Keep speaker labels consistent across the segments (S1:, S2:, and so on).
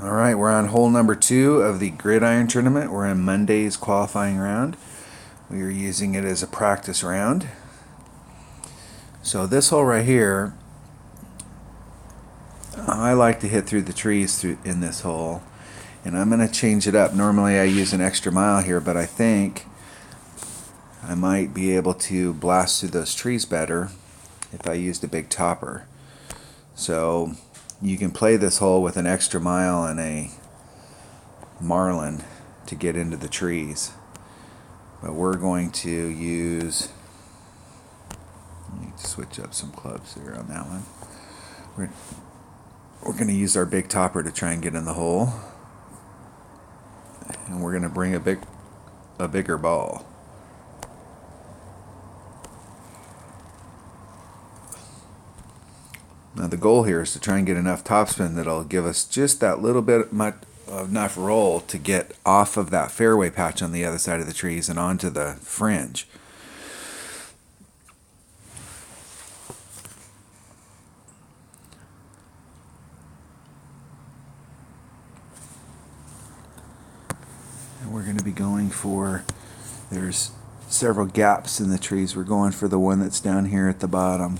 S1: All right, we're on hole number 2 of the Gridiron tournament. We're in Monday's qualifying round. We are using it as a practice round. So this hole right here, I like to hit through the trees in this hole, and I'm going to change it up. Normally I use an extra mile here, but I think I might be able to blast through those trees better if I used a big topper. So you can play this hole with an extra mile and a marlin to get into the trees, but we're going to use, let me switch up some clubs here on that one. We're going to use our big topper to try and get in the hole, and we're going to bring a bigger ball. Now the goal here is to try and get enough topspin that'll give us just that little bit enough roll to get off of that fairway patch on the other side of the trees and onto the fringe. And we're going to be going for, there's several gaps in the trees. We're going for the one that's down here at the bottom.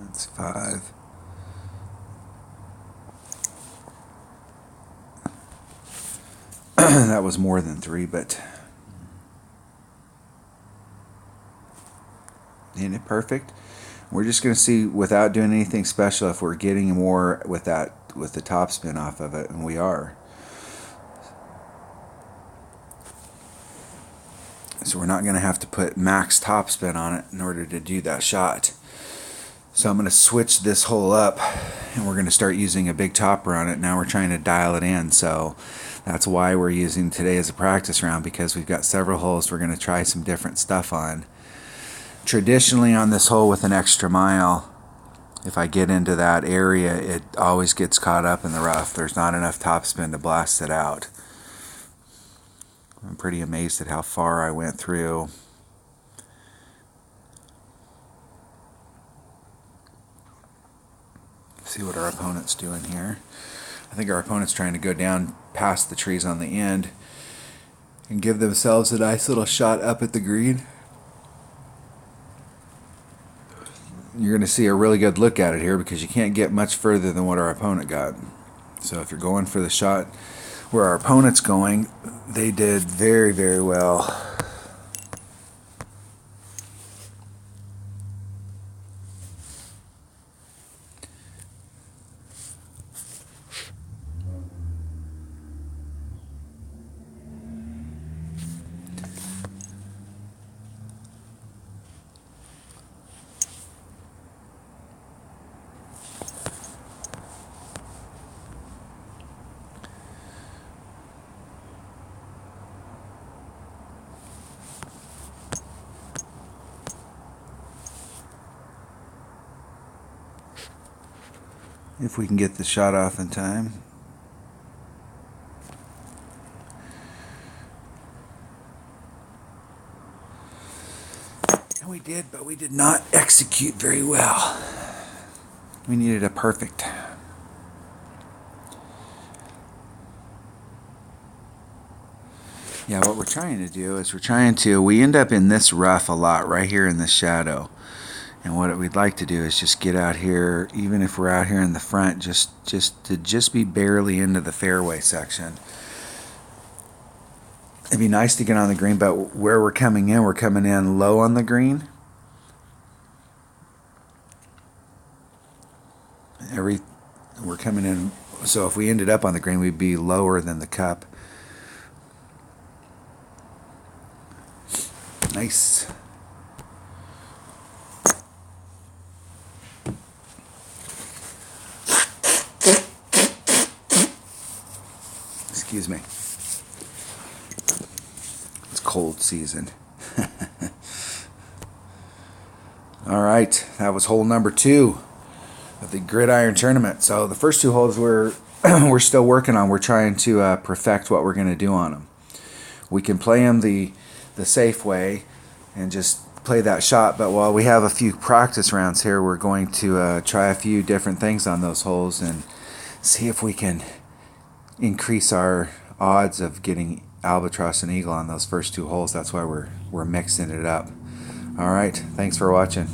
S1: That's 5. That was more than 3, but isn't it perfect? We're just going to see, without doing anything special, if we're getting more with the topspin off of it, and we are. So we're not going to have to put max topspin on it in order to do that shot. So I'm going to switch this hole up, and we're going to start using a big topper on it. Now we're trying to dial it in, so that's why we're using today as a practice round, because we've got several holes we're going to try some different stuff on. Traditionally on this hole with an extra mile, if I get into that area, it always gets caught up in the rough. There's not enough topspin to blast it out. I'm pretty amazed at how far I went through. See what our opponent's doing here. I think our opponent's trying to go down past the trees on the end and give themselves a nice little shot up at the green. You're going to see a really good look at it here, because you can't get much further than what our opponent got. So if you're going for the shot where our opponent's going, they did very, very well. If we can get the shot off in time. And we did, but we did not execute very well. We needed a perfect. Yeah, what we're trying to do is we end up in this rough a lot, right here in the shadow. And what we'd like to do is just get out here, even if we're out here in the front, just be barely into the fairway section. It'd be nice to get on the green, but where we're coming in low on the green. We're coming in, so if we ended up on the green, we'd be lower than the cup. Nice. Excuse me. It's cold season. All right, that was hole number 2 of the Gridiron tournament. So the first two holes we're still working on. We're trying to perfect what we're going to do on them. We can play them the safe way and just play that shot, but while we have a few practice rounds here, we're going to try a few different things on those holes and see if we can increase our odds of getting albatross and eagle on those first two holes. That's why we're mixing it up. All right, thanks for watching.